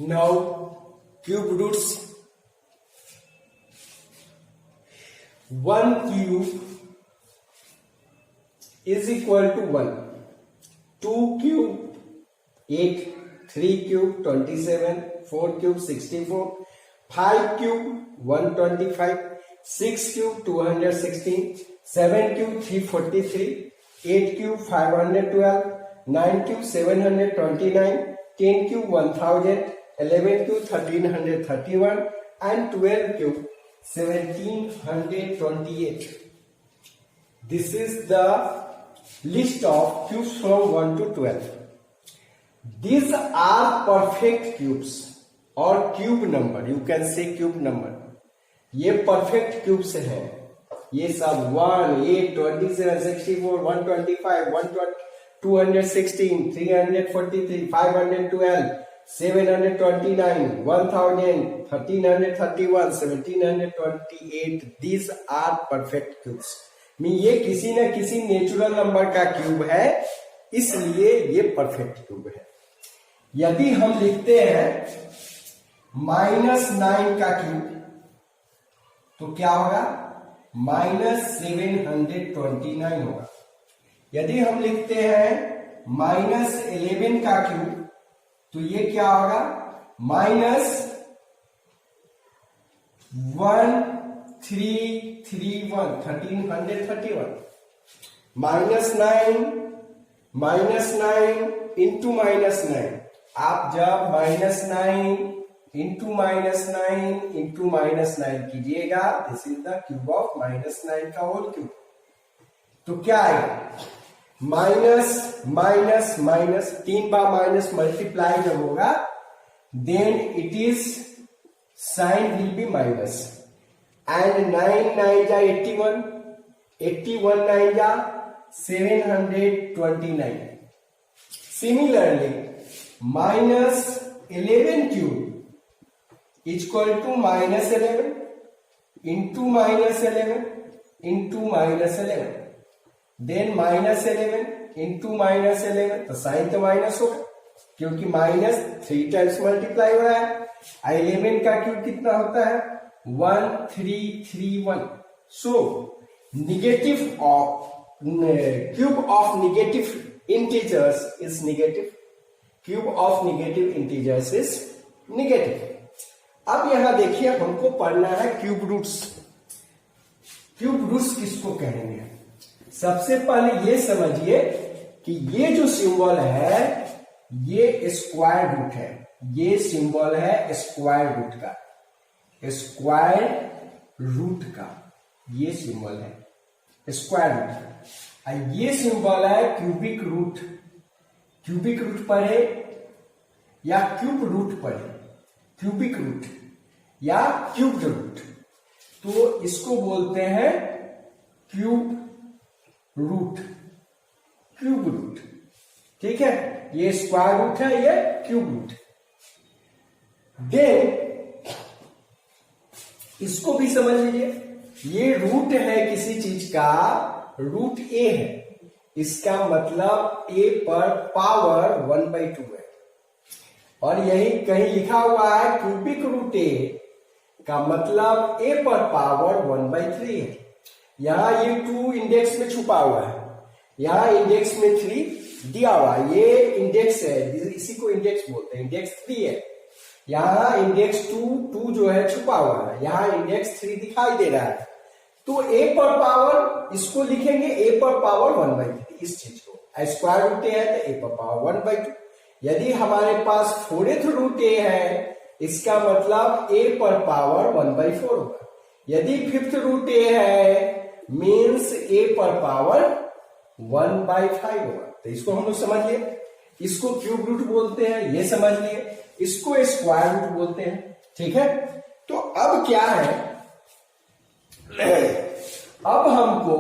Now cube roots. 1 cube is equal to 1. 2 cube 8, 3 cube 27, 4 cube 64, 5 cube 125, 6 cube 216, 7 cube 343, 8 cube 512, 9 cube 729, 10 cube 1000, 11 cube 1331 and 12 cube 1728. This is the list of cubes from 1 to 12. These are perfect cubes or cube number. You can say cube number. ये perfect cubes हैं. ये सब 1, 8, 27, 64, 125, 216, 343, 512, 729, 1000, 1331, 1728. These are perfect cubes. ये किसी न किसी natural number का cube है, इसलिए ये परफेक्ट क्यूब है. यदि हम लिखते हैं -9 का क्यूब तो क्या होगा? -729 होगा. यदि हम लिखते हैं -11 का क्यूब तो ये क्या होगा? -1331, 1331. -9 इंटू -9. आप जब -9 इंटू -9 कीजिएगा, this is the cube of -9 का होल क्यूब. तो क्या आएगा? माइनस माइनस माइनस, 3 बार माइनस मल्टीप्लाई जब होगा, then it is sign will be minus. And 9 9 जा 81, 81 9 जा 729. Similarly, -11 cube is equal to -11 into -11 into -11. Then -11 into -11, तो साइन तो माइनस होगा क्योंकि माइनस 3 टाइम्स मल्टीप्लाई हो रहा है. 11 का क्यूब कितना होता है? 1331. So negative of cube of negative integers is negative. Cube of negative integers is negative. अब यहां देखिए, हमको पढ़ना है क्यूब रूट्स. क्यूब रूट्स किसको कहेंगे? सबसे पहले ये समझिए कि ये जो सिंबल है ये स्क्वायर रूट है. ये सिंबल है स्क्वायर रूट का. स्क्वायर रूट का ये सिंबल है स्क्वायर रूट. ये सिंबल है क्यूबिक रूट. क्यूबिक रूट पढ़े या क्यूब रूट पढ़े, क्यूबिक रूट या क्यूब्ड रूट, तो इसको बोलते हैं क्यूब रूट. क्यूब रूट, ठीक है. ये स्क्वायर रूट है, ये क्यूब रूट. देन इसको भी समझ लीजिए. ये रूट है किसी चीज का, रूट ए है. इसका मतलब ए पर पावर 1/2 है. और यही कहीं लिखा हुआ है क्यूबिक रूट ए का मतलब ए पर पावर 1/3 है. यहां ये 2 इंडेक्स में छुपा हुआ है, यहां इंडेक्स में 3 दिया हुआ है. ये इंडेक्स है, इसी को इंडेक्स बोलते हैं. इंडेक्स 3 है. यहां इंडेक्स 2 जो है छुपा हुआ है, यहां इंडेक्स 3 दिखाई दे रहा है. तो ए पर पावर इसको लिखेंगे ए पर पावर 1/3. इस चीज को स्क्वायर रूट ए है तो ए पर पावर 1/2. यदि हमारे पास 4th रूट ए है, इसका मतलब ए पर पावर 1/4 होगा. यदि 5th रूट ए है, मीन्स ए पर पावर 1/5 होगा. तो इसको हम लोग समझ लिए. इसको क्यूब रूट बोलते हैं, ये समझ लिए. इसको स्क्वायर रूट बोलते हैं, ठीक है. तो अब क्या है, अब हमको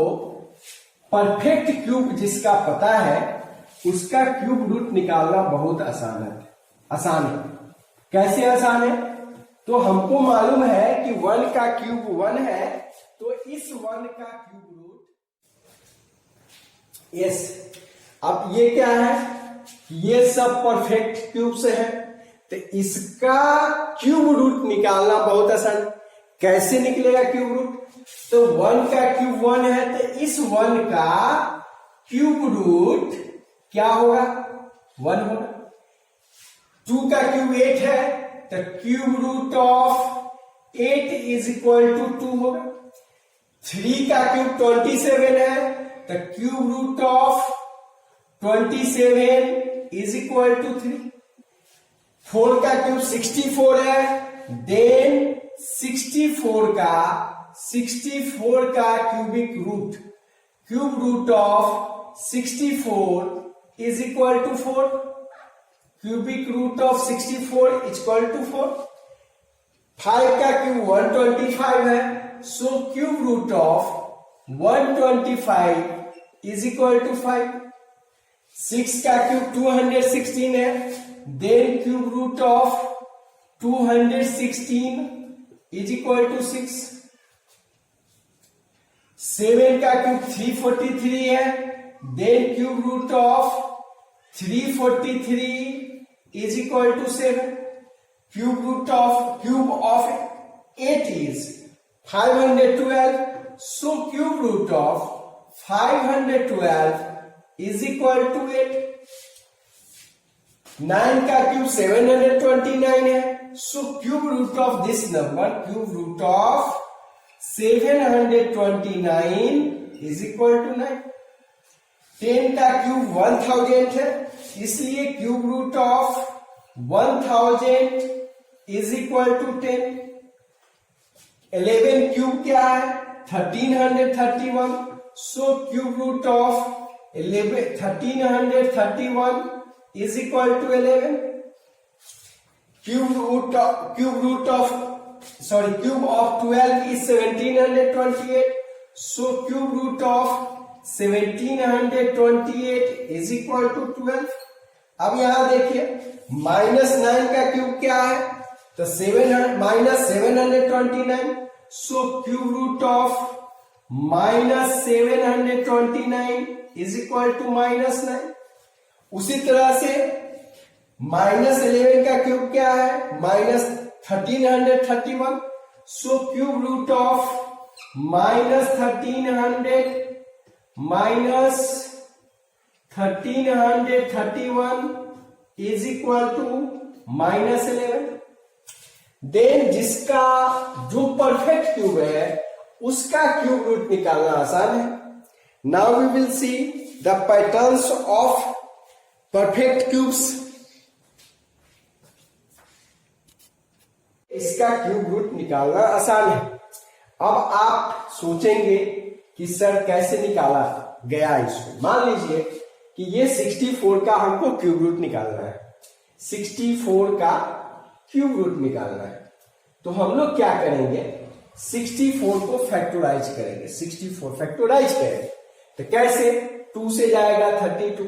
परफेक्ट क्यूब जिसका पता है उसका क्यूब रूट निकालना बहुत आसान है. कैसे आसान है? तो हमको मालूम है कि 1 का क्यूब 1 है, तो इस 1 का क्यूब रूट यस. अब ये क्या है? ये सब परफेक्ट क्यूब्स है. तो इसका क्यूब रूट निकालना बहुत आसान। कैसे निकलेगा क्यूब रूट? तो 1 का क्यूब 1 है, तो इस 1 का क्यूब रूट क्या होगा? 1 होगा। 2 का क्यूब 8 है, तो cube root of 8 is equal to 2 होगा। 3 का क्यूब 27 है, तो cube root of 27 is equal to 3। 4 का क्यूब 64 है, देन 64 का cubic root, cube root of 64 is equal to 4। Cubic root of 64 is equal to 4। 5 का क्यूब 125 है, so cube root of 125 is equal to 5। 6 का cube 216 है, then cube root of 216 is equal to 6। 7 का cube 343 है, then cube root of 343 is equal to 7। Cube of 8 is 512, so cube root of 512 is equal to 8। 9 का cube 729 है, so cube root of this number, cube root of 729 is equal to 9। 10 का cube 1000 है, इसलिए cube root of 1000 is equal to 10। 11 cube क्या है? 1331, so cube root of 1331 is equal to 11. Cube of 12 is 1728. So cube root of 1728 is equal to 12. अब यहां देखिए -9 का cube क्या है? तो -729. So cube root of -729 is equal to -9. उसी तरह से -11 का क्यूब क्या है? -1331. So cube root of -1331 is equal to -11। Then जिसका जो परफेक्ट क्यूब है उसका क्यूब रूट निकालना आसान है। Now we will see the patterns of perfect cubes. इसका क्यूब रूट निकालना आसान है। अब आप सोचेंगे कि सर कैसे निकाला गया इसको। मान लीजिए कि ये 64 का हमको क्यूब रूट निकालना है। 64 का क्यूब रूट निकालना है, तो हम लोग क्या करेंगे? 64 को फैक्टराइज करेंगे। 64 फैक्टराइज करेंगे तो कैसे? 2 से जाएगा 32,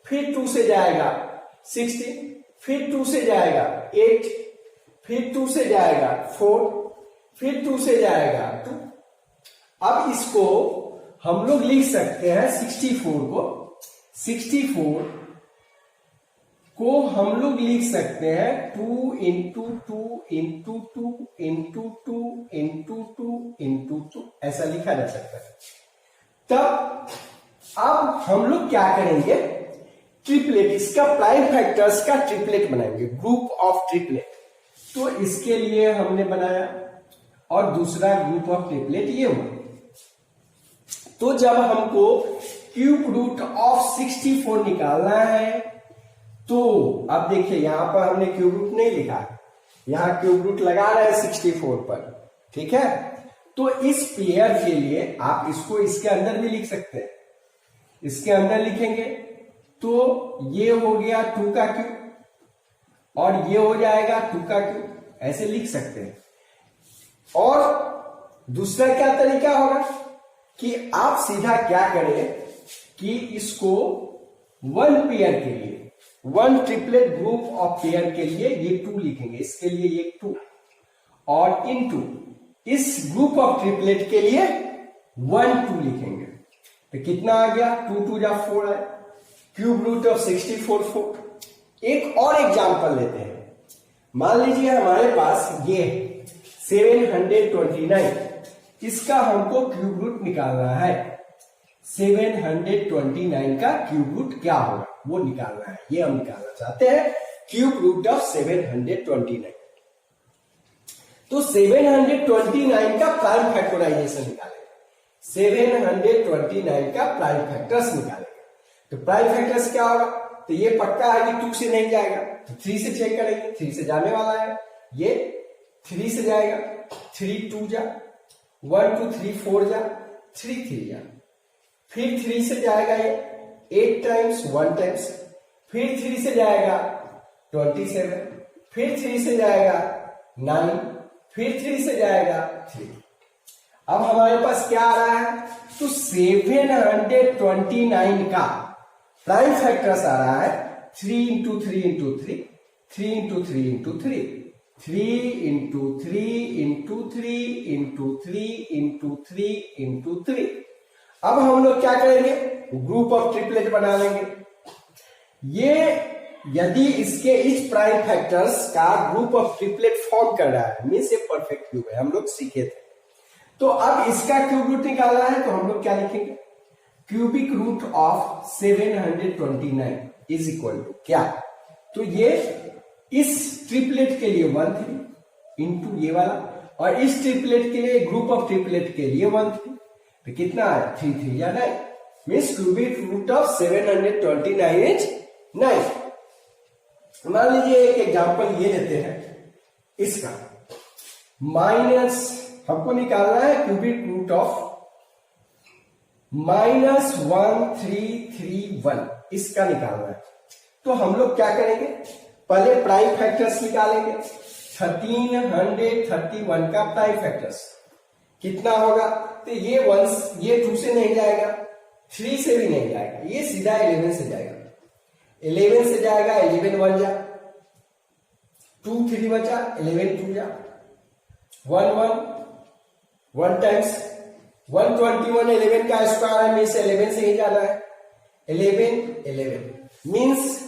फिर 2 से जाएगा 16, फिर 2 से जाएगा 8, फिर 2 से जाएगा 4, फिर 2 से जाएगा 2। अब इसको हम लोग लिख सकते हैं 64 को हम लोग लिख सकते हैं 2 into 2 into 2 into 2 into 2 into 2, ऐसा लिखा जा सकता है। तब अब हम लोग क्या करेंगे? ट्रिपलेट, इसका प्राइम फैक्टर्स का ट्रिपलेट बनाएंगे, ग्रुप ऑफ ट्रिपलेट। तो इसके लिए हमने बनाया और दूसरा ग्रुप ऑफ ट्रिपलेट ये हुआ। तो जब हमको क्यूब रूट ऑफ 64 निकालना है, तो अब देखिए यहां पर हमने क्यूब रूट नहीं लिखा, यहां क्यूब रूट लगा रहे हैं 64 पर, ठीक है। तो इस पेयर के लिए आप इसको इसके अंदर भी लिख सकते हैं। इसके अंदर लिखेंगे तो ये हो गया 2 का क्यूब और ये हो जाएगा 2 का क्यूब, ऐसे लिख सकते हैं। और दूसरा क्या तरीका होगा कि आप सीधा क्या करें कि इसको 1 पेयर के लिए, 1 ट्रिपलेट ग्रुप ऑफ पेयर के लिए ये 2 लिखेंगे, इसके लिए ये 2, और इनटू इस ग्रुप ऑफ ट्रिपलेट के लिए 1 2 लिखेंगे। तो कितना आ गया? 2 2 जा 4 है। Cube root of 64 4। एक और एग्जांपल लेते हैं। मान लीजिए हमारे पास ये 729, इसका हमको क्यूब रूट निकालना है। 729 का क्यूब रूट क्या होगा वो निकालना है, ये हम निकालना चाहते हैं, क्यूब रूट ऑफ 729। तो 729 का प्राइम फैक्टराइजेशन निकालेंगे, 729 का प्राइम फैक्टर्स निकालेंगे। तो प्राइम फैक्टर्स क्या होगा, तो ये पक्का है कि 2 से नहीं जाएगा, तो 3 से चेक करेंगे, 3 से जाने वाला है, ये 3 से जाएगा, 3 2 जा, 1 2 3 4 जा, 3 3 जा, फिर 3 से जाएगा ये 8 टाइम्स 1 टाइम्स, फिर 3 से जाएगा 27, फिर 3 से जाएगा 9, फिर 3 से जाएगा 3। अब हमारे पास क्या आ रहा है, तो 729 का प्राइम फैक्टर्स आ रहा है 3 into 3 into 3, 3 into 3 into 3, 3 into 3 into 3 into 3 into 3 into 3। अब हम लोग क्या करेंगे, ग्रुप ऑफ ट्रिपलेट बना लेंगे। ये यदि इसके इस प्राइम फैक्टर्स का ग्रुप ऑफ ट्रिपलेट फॉर्म कर रहा है, मीन्स ये परफेक्ट क्यूब है, हम लोग सीखे थे। तो अब इसका क्यूब रूट निकालना है, तो हम लोग क्या लिखेंगे, cubic root of 729 is equal to क्या, तो ये इस ट्रिपलेट के लिए 1 3 इंटू ये वाला, और इस ट्रिपलेट के लिए ग्रुप ऑफ ट्रिपलेट के लिए 1 3, तो कितना है 3 3 या 9, means cubic root of 729 is 9। मान लीजिए एक एग्जांपल ये लेते हैं, इसका माइनस हमको निकालना है क्यूबिक रूट ऑफ -1331, इसका निकालना है। तो हम लोग क्या करेंगे, पहले प्राइम फैक्टर्स निकालेंगे। 1331 का प्राइम फैक्टर्स कितना होगा, तो ये 2 से नहीं जाएगा, 3 से भी नहीं जाएगा, ये सीधा 11 से जाएगा, 11 से जाएगा, 11 1 जा, 2 3 बचा, 11 2 जा, 1 1 1 टाइम्स 121, 11 का स्क्वायर है, मीन्स 11 से ही जाना है, 11 11 मीन्स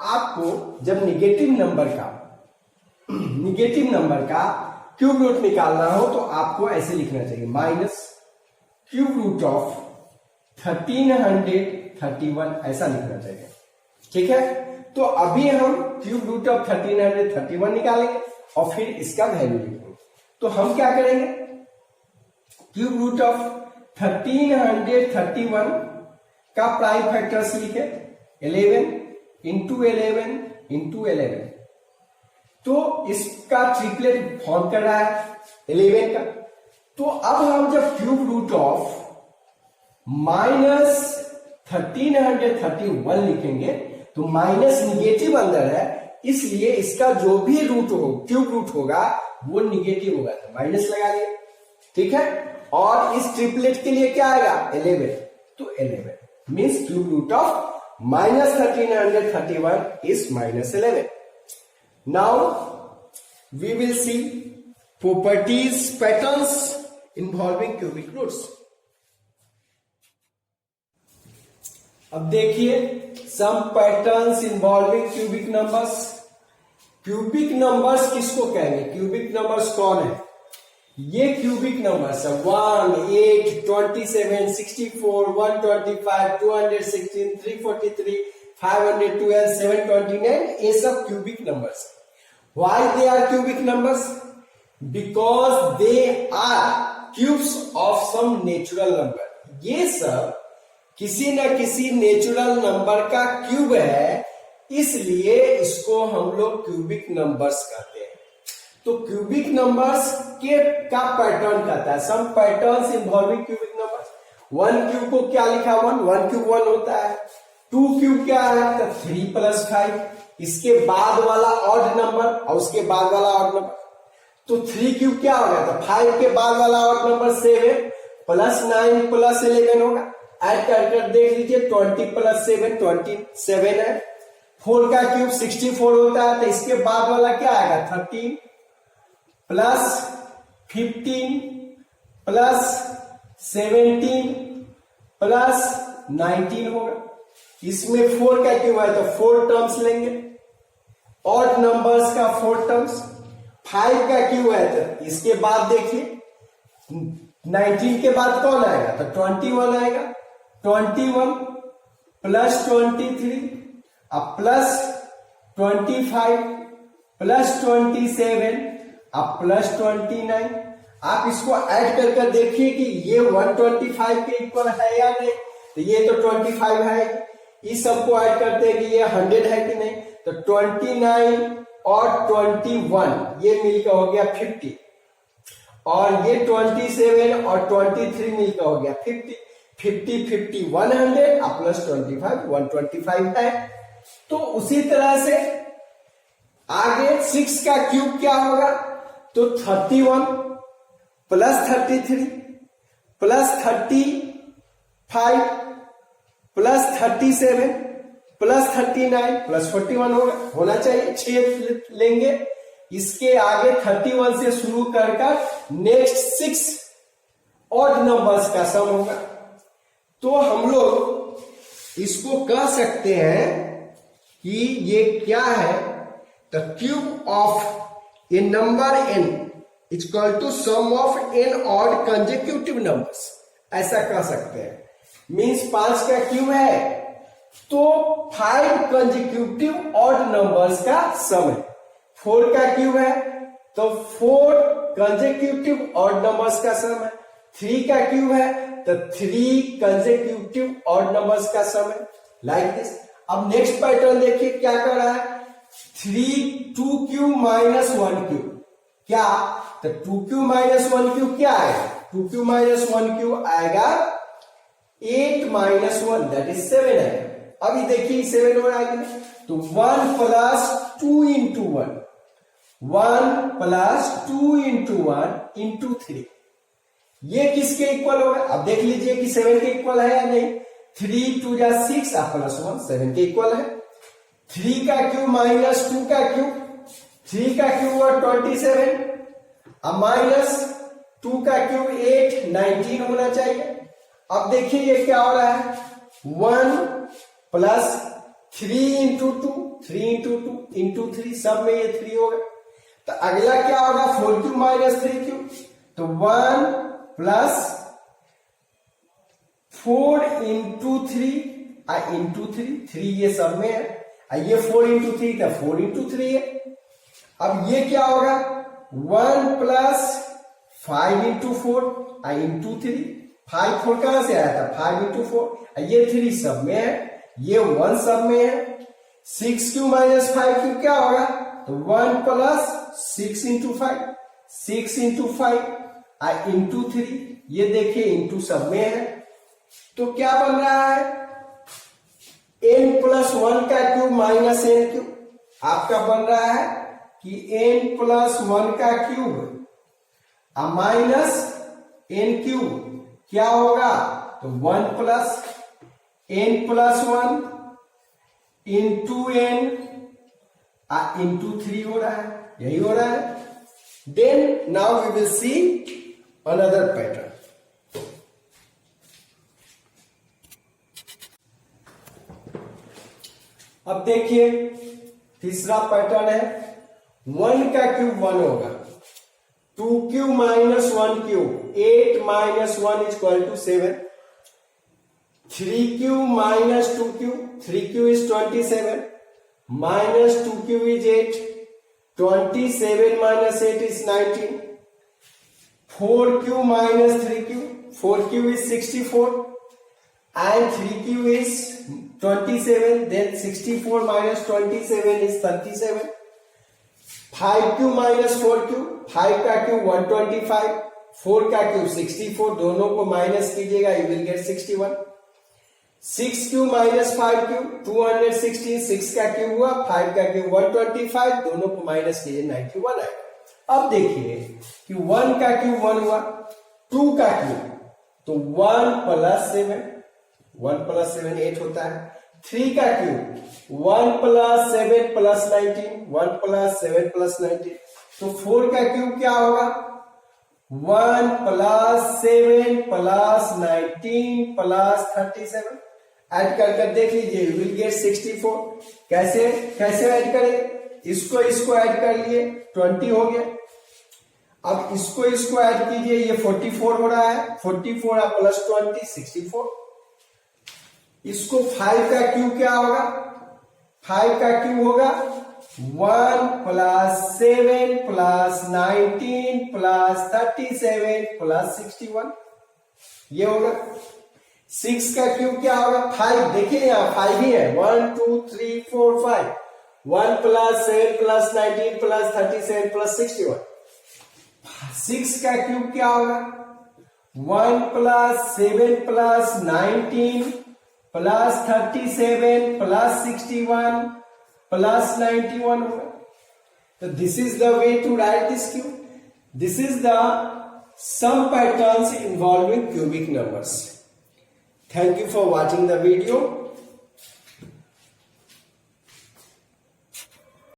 आपको जब निगेटिव नंबर का क्यूब रूट निकालना हो तो आपको ऐसे लिखना चाहिए, माइनस क्यूब रूट ऑफ 1331, ऐसा लिखना चाहिए। ठीक है, तो अभी हम क्यूब रूट ऑफ 1331 निकालेंगे और फिर इसका वैल्यू लिखेंगे। तो हम क्या करेंगे, क्यूब रूट ऑफ 1331 का प्राइम फैक्टर्स लिखे 11 इंटू 11 इंटू 11, तो इसका ट्रिपलेट फॉर्म कर रहा है 11 का। तो अब हम जब क्यूब रूट ऑफ -1331 लिखेंगे तो माइनस निगेटिव अंदर है, इसलिए इसका जो भी रूट हो क्यूब रूट होगा वो निगेटिव होगा, तो माइनस लगा लिया। ठीक है, और इस ट्रिपलेट के लिए क्या आएगा 11, तो 11 means cube root of -1331 is -11. Now we will see properties, patterns involving cubic roots. अब देखिए some patterns involving cubic numbers. Cubic numbers किसको कहेंगे, क्यूबिक नंबर्स कौन है, ये क्यूबिक नंबर्स है 1 8 27 64 125 216 343 512 729, ये सब cubic numbers. Why they are cubic numbers, because they are cubes of some natural number. ये सब किसी न किसी नेचुरल नंबर का क्यूब है, इसलिए इसको हम लोग क्यूबिक नंबर्स कहते हैं। तो क्यूबिक नंबर्स के का पैटर्न कहता है, some patterns involving cubic numbers. 1 cube को क्या लिखा, 1 क्यूब 1 होता है। 2 क्यूब क्या है, तो 3 + 5, इसके बाद वाला ऑड नंबर और उसके बाद वाला ऑड नंबर। तो 3 क्यूब क्या होगा, तो 5 के बाद वाला ऑड नंबर 7 + 9 + 11 होगा। ऐड कर देख लीजिए, 20 + 7 27 है। 4 का क्यूब 64 होता है, तो इसके बाद वाला क्या आएगा 13 + 15 + 17 + 19 होगा। इसमें 4 का क्यूब है तो 4 टर्म्स लेंगे, ऑड नंबर्स का 4 टर्म्स, 5 का क्यूब है तो इसके बाद देखिए 19 के बाद कौन आएगा, तो 21 आएगा। 21 प्लस 23 अब प्लस 25 प्लस 27 अब प्लस 29। आप इसको ऐड कर देखिए कि ये 125 के इक्वल है या नहीं, तो ये तो 25 है। इस सबको ऐड करते हैं कि ये 100 है कि नहीं, तो 29 और 21 ये मिलकर हो गया 50, और ये 27 और 23 मिलकर हो गया 50। 50 50 100 और प्लस 25 125 है। तो उसी तरह से आगे 6 का क्यूब क्या होगा, तो 31 plus 33 plus 35 plus 37 plus 39 plus 41 होना चाहिए, 6 लेंगे। इसके आगे 31 से शुरू कर नेक्स्ट 6 ऑड नंबर्स का सम होगा। तो हम लोग इसको कह सकते हैं कि ये क्या है, the cube of a number n is equal to sum of n odd consecutive numbers, ऐसा कह सकते हैं। मींस 5 का क्यूब है तो 5 कंसेक्यूटिव ऑड नंबर्स का सम है। 4 का क्यूब है तो 4 कंसेक्यूटिव ऑड नंबर्स का सम है। 3 का क्यूब है तो 3 कंसेक्यूटिव ऑड नंबर्स का सम है, लाइक दिस। अब नेक्स्ट पैटर्न देखिए क्या कर रहा है, 2 क्यूब माइनस 1 क्यूब, क्या, तो 2 क्यूब माइनस 1 क्यूब क्या आएगा, 2 क्यूब माइनस 1 क्यूब आएगा 8 माइनस 1 दैट इज 7 आएगा। अभी देखिए 7 और आएगा, तो 1 plus 2 into 1, 1 plus 2 into 1 into 3, ये किसके इक्वल होगा, अब देख लीजिए कि 7 के इक्वल है या नहीं। 3 2 जा 6 प्लस 1 7 के इक्वल है। 3 का क्यूब माइनस 2 का क्यूब, 3 का क्यूब और 27 अब माइनस 2 का क्यूब 8 19 होना चाहिए। अब देखिए ये क्या हो रहा है, 1 प्लस 3 इंटू 2 3 इंटू 2 इंटू 3, सब में ये 3 होगा। तो अगला क्या होगा, 4 क्यूब माइनस 3 क्यूब, तो 1 प्लस 4 इंटू 3 इंटू 3 ये सब में है, ये 4 इंटू 3 था 4 इंटू 3 है। अब ये क्या होगा, 1 प्लस 5 इंटू 4 इंटू 3, 5 4 कहां से आया था, 5 इंटू 4, ये 3 सब में है, ये 1 सब में है। 6 क्यू माइनस 5 क्यू क्या होगा, तो 1 प्लस 6 इंटू 5, 6 इंटू 5 इंटू 3, ये देखिए इंटू सब में है। तो क्या बन रहा है, n प्लस 1 का क्यूब माइनस n क्यूब, आपका बन रहा है कि n प्लस 1 का क्यूब माइनस n क्यूब क्या होगा, तो 1 plus n plus 1 into n into 3 हो रहा है, यही हो रहा है। Then now we will see another pattern. अब देखिए तीसरा पैटर्न है, 1 का क्यूब 1 होगा, 2 cube minus 1 cube 8 minus 1 is equal to 7, 3 cube minus 2 cube 3 cube is 27 minus 2 cube is 8, 27 minus 8 is 19, 4 cube minus 3 cube 4 cube is 64 and 3 cube is 27, then 64 minus 27 is 37, 5 cube minus 4 cube, 5 का cube 125, 4 का cube 64, दोनों को minus कीजिएगा you will get 61, 6 cube minus 5 cube 216, 6 का cube हुआ, 5 का cube 125, दोनों को माइनस कीजिए 91 आएगा। अब देखिए कि 1 का क्यूब 1 हुआ, 2 का क्यूब तो 1 प्लस 7, 1 प्लस 7 8 होता है। 3 का cube 1 plus 7 plus 19, 1 plus 7 plus 19, तो 4 का क्यूब क्या होगा, 1 प्लस 7 प्लस 19 प्लस 37, ऐड कर देख लीजिए you will get 64। कैसे ऐड करें, इसको ऐड कर लिए 20 हो गया। अब इसको ऐड कीजिए, ये 44 हो रहा है, 44 प्लस 20 64। इसको 5 का क्यूब क्या होगा, 5 का क्यूब होगा 1 प्लस 7 प्लस 19 प्लस 37 प्लस 61, ये होगा। 6 का क्यूब क्या होगा, 5, देखिए यहां 5 ही है, 1 2 3 4 5, 1 प्लस 7 प्लस 19 प्लस 37 प्लस 61। 6 का क्यूब क्या होगा, 1 plus 7 plus 19 plus 37 plus 61 plus 91 होगा। तो this is the way to write this cube. This is the sum patterns involving cubic numbers. Thank you for watching the video.